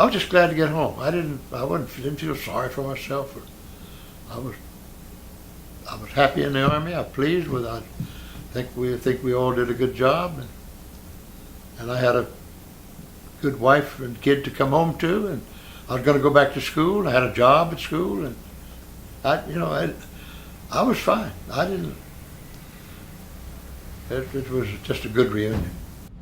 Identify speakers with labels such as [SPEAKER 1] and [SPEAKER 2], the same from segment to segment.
[SPEAKER 1] I was just glad to get home. Didn't feel sorry for myself. I was, I was happy in the Army. I was pleased with. I think we all did a good job, and I had a good wife and kid to come home to, and I was going to go back to school. I had a job at school, and I was fine. I didn't. It was just a good reunion.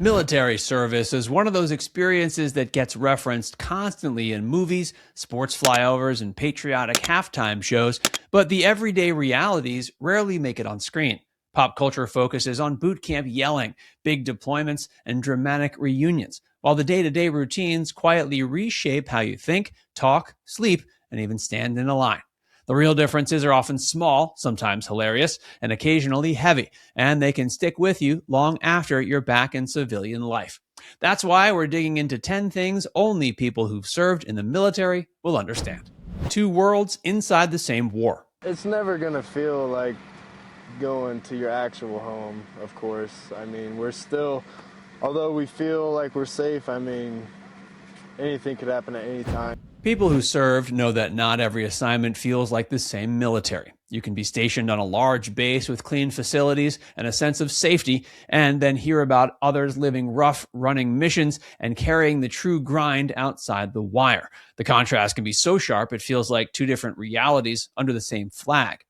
[SPEAKER 2] Military service is one of those experiences that gets referenced constantly in movies, sports flyovers, and patriotic halftime shows, but the everyday realities rarely make it on screen. Pop culture focuses on boot camp yelling, big deployments, and dramatic reunions, while the day-to-day routines quietly reshape how you think, talk, sleep, and even stand in a line. The real differences are often small, sometimes hilarious, and occasionally heavy, and they can stick with you long after you're back in civilian life. That's why we're digging into 10 things only people who've served in the military will understand. 2 worlds inside the same war.
[SPEAKER 3] It's never going to feel like going to your actual home, of course. I mean, we're still, although we feel like we're safe, I mean, anything could happen at any time.
[SPEAKER 2] People who served know that not every assignment feels like the same military. You can be stationed on a large base with clean facilities and a sense of safety, and then hear about others living rough, running missions and carrying the true grind outside the wire. The contrast can be so sharp it feels like 2 different realities under the same flag.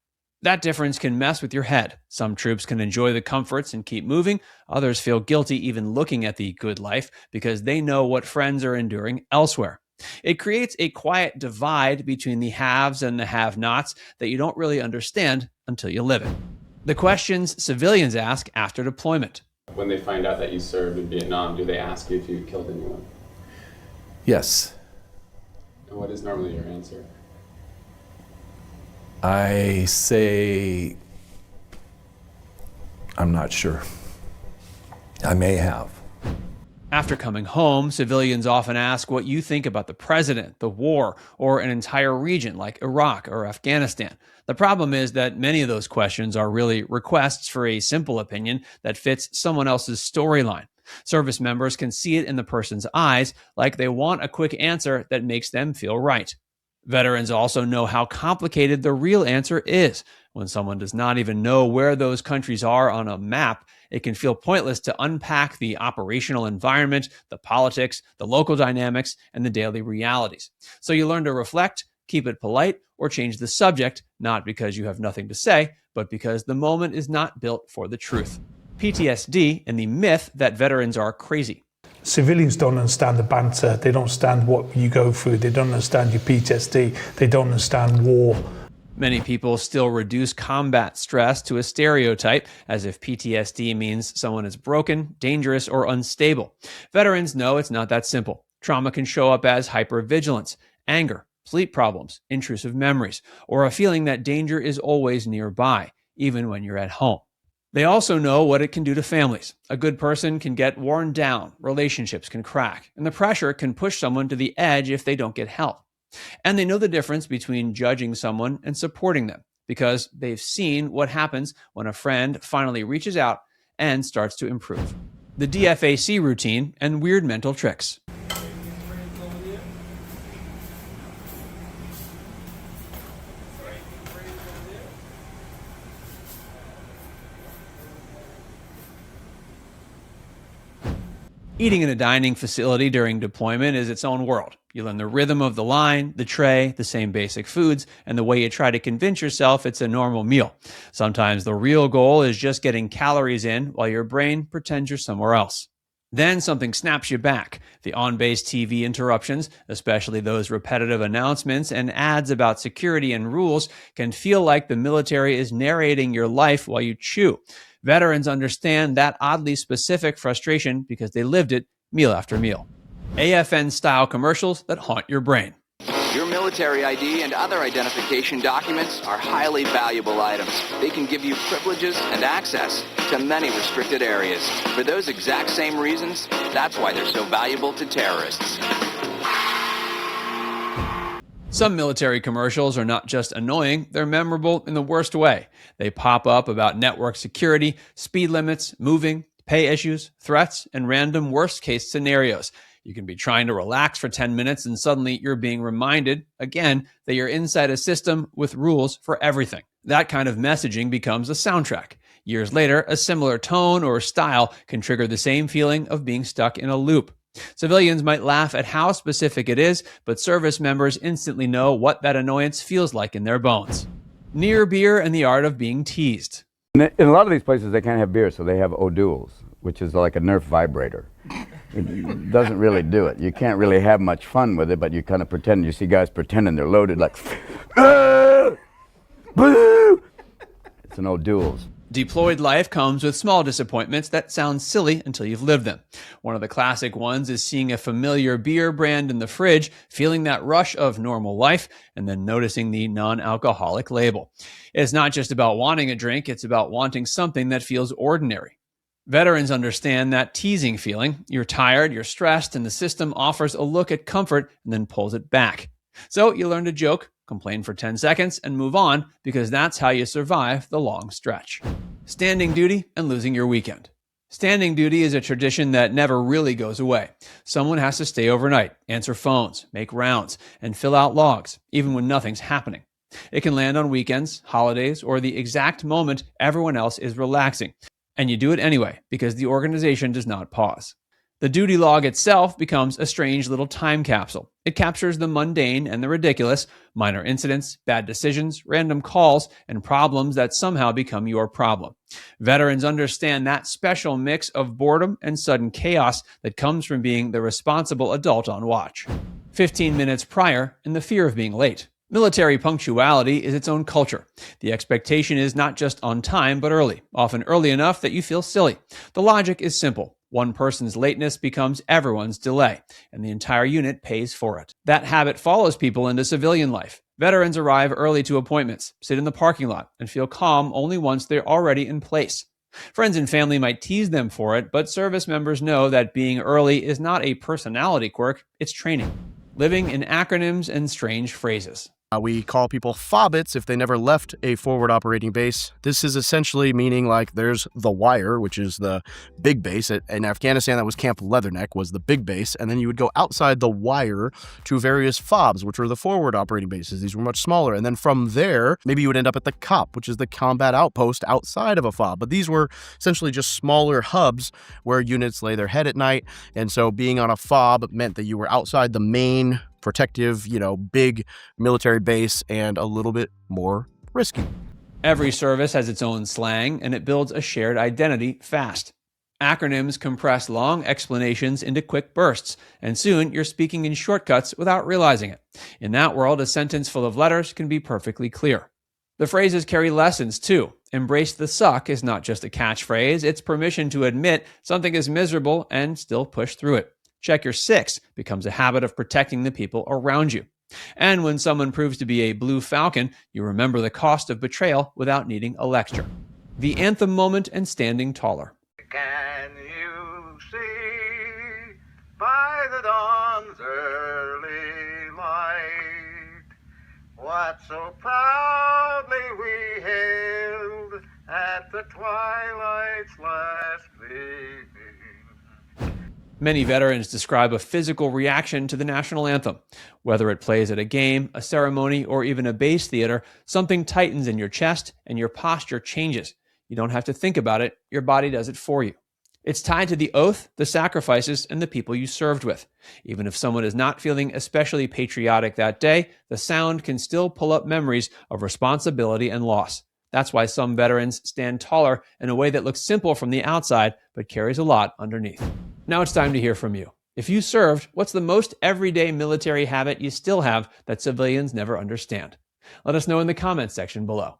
[SPEAKER 2] That difference can mess with your head. Some troops can enjoy the comforts and keep moving. Others feel guilty even looking at the good life because they know what friends are enduring elsewhere. It creates a quiet divide between the haves and the have-nots that you don't really understand until you live it. The questions civilians ask after deployment.
[SPEAKER 4] When they find out that you served in Vietnam, do they ask you if you killed anyone?
[SPEAKER 5] Yes.
[SPEAKER 4] And what is normally your answer?
[SPEAKER 5] I say, I'm not sure. I may have.
[SPEAKER 2] After coming home, civilians often ask what you think about the president, the war, or an entire region like Iraq or Afghanistan. The problem is that many of those questions are really requests for a simple opinion that fits someone else's storyline. Service members can see it in the person's eyes, like they want a quick answer that makes them feel right. Veterans also know how complicated the real answer is. When someone does not even know where those countries are on a map, it can feel pointless to unpack the operational environment, the politics, the local dynamics, and the daily realities. So you learn to reflect, keep it polite, or change the subject, not because you have nothing to say, but because the moment is not built for the truth. PTSD and the myth that veterans are crazy.
[SPEAKER 6] Civilians don't understand the banter. They don't understand what you go through. They don't understand your PTSD. They don't understand war.
[SPEAKER 2] Many people still reduce combat stress to a stereotype, as if PTSD means someone is broken, dangerous, or unstable. Veterans know it's not that simple. Trauma can show up as hypervigilance, anger, sleep problems, intrusive memories, or a feeling that danger is always nearby, even when you're at home. They also know what it can do to families. A good person can get worn down, relationships can crack, and the pressure can push someone to the edge if they don't get help. And they know the difference between judging someone and supporting them, because they've seen what happens when a friend finally reaches out and starts to improve. The DFAC routine and weird mental tricks. Eating in a dining facility during deployment is its own world. You learn the rhythm of the line, the tray, the same basic foods, and the way you try to convince yourself it's a normal meal. Sometimes the real goal is just getting calories in while your brain pretends you're somewhere else. Then something snaps you back. The on-base TV interruptions, especially those repetitive announcements and ads about security and rules, can feel like the military is narrating your life while you chew. Veterans understand that oddly specific frustration because they lived it meal after meal. AFN-style commercials that haunt your brain.
[SPEAKER 7] Your military ID and other identification documents are highly valuable items. They can give you privileges and access to many restricted areas. For those exact same reasons, that's why they're so valuable to terrorists.
[SPEAKER 2] Some military commercials are not just annoying, they're memorable in the worst way. They pop up about network security, speed limits, moving, pay issues, threats, and random worst-case scenarios. You can be trying to relax for 10 minutes and suddenly you're being reminded, again, that you're inside a system with rules for everything. That kind of messaging becomes a soundtrack. Years later, a similar tone or style can trigger the same feeling of being stuck in a loop. Civilians might laugh at how specific it is, but service members instantly know what that annoyance feels like in their bones. Near beer and the art of being teased.
[SPEAKER 8] In a lot of these places, they can't have beer, so they have O'Douls, which is like a Nerf vibrator. It doesn't really do it. You can't really have much fun with it, but you kind of pretend. You see guys pretending they're loaded, like, ah! Boo! It's an O'Douls.
[SPEAKER 2] Deployed life comes with small disappointments that sound silly until you've lived them. One of the classic ones is seeing a familiar beer brand in the fridge, feeling that rush of normal life, and then noticing the non-alcoholic label. It's not just about wanting a drink, it's about wanting something that feels ordinary. Veterans understand that teasing feeling. You're tired, you're stressed, and the system offers a look at comfort and then pulls it back. So you learn to joke, complain for 10 seconds, and move on, because that's how you survive the long stretch. Standing duty and losing your weekend. Standing duty is a tradition that never really goes away. Someone has to stay overnight, answer phones, make rounds, and fill out logs, even when nothing's happening. It can land on weekends, holidays, or the exact moment everyone else is relaxing. And you do it anyway, because the organization does not pause. The duty log itself becomes a strange little time capsule. It captures the mundane and the ridiculous, minor incidents, bad decisions, random calls, and problems that somehow become your problem. Veterans understand that special mix of boredom and sudden chaos that comes from being the responsible adult on watch. 15 minutes prior, and the fear of being late. Military punctuality is its own culture. The expectation is not just on time, but early, often early enough that you feel silly. The logic is simple. One person's lateness becomes everyone's delay, and the entire unit pays for it. That habit follows people into civilian life. Veterans arrive early to appointments, sit in the parking lot, and feel calm only once they're already in place. Friends and family might tease them for it, but service members know that being early is not a personality quirk, it's training. Living in acronyms and strange phrases.
[SPEAKER 9] We call people FOBITs if they never left a forward operating base. This is essentially meaning like there's the wire, which is the big base. In Afghanistan, that was Camp Leatherneck, was the big base. And then you would go outside the wire to various FOBs, which were the forward operating bases. These were much smaller. And then from there, maybe you would end up at the COP, which is the combat outpost outside of a FOB. But these were essentially just smaller hubs where units lay their head at night. And so being on a FOB meant that you were outside the main protective, big military base and a little bit more risky.
[SPEAKER 2] Every service has its own slang, and it builds a shared identity fast. Acronyms compress long explanations into quick bursts, and soon you're speaking in shortcuts without realizing it. In that world, a sentence full of letters can be perfectly clear. The phrases carry lessons too. Embrace the suck is not just a catchphrase, it's permission to admit something is miserable and still push through it. Check your six becomes a habit of protecting the people around you. And when someone proves to be a blue falcon, you remember the cost of betrayal without needing a lecture. The anthem moment and standing taller.
[SPEAKER 10] Can you see by the dawn's early light what so proudly we hailed at the twilight's last gleaming?
[SPEAKER 2] Many veterans describe a physical reaction to the national anthem. Whether it plays at a game, a ceremony, or even a base theater, something tightens in your chest and your posture changes. You don't have to think about it, your body does it for you. It's tied to the oath, the sacrifices, and the people you served with. Even if someone is not feeling especially patriotic that day, the sound can still pull up memories of responsibility and loss. That's why some veterans stand taller in a way that looks simple from the outside, but carries a lot underneath. Now it's time to hear from you. If you served, what's the most everyday military habit you still have that civilians never understand? Let us know in the comments section below.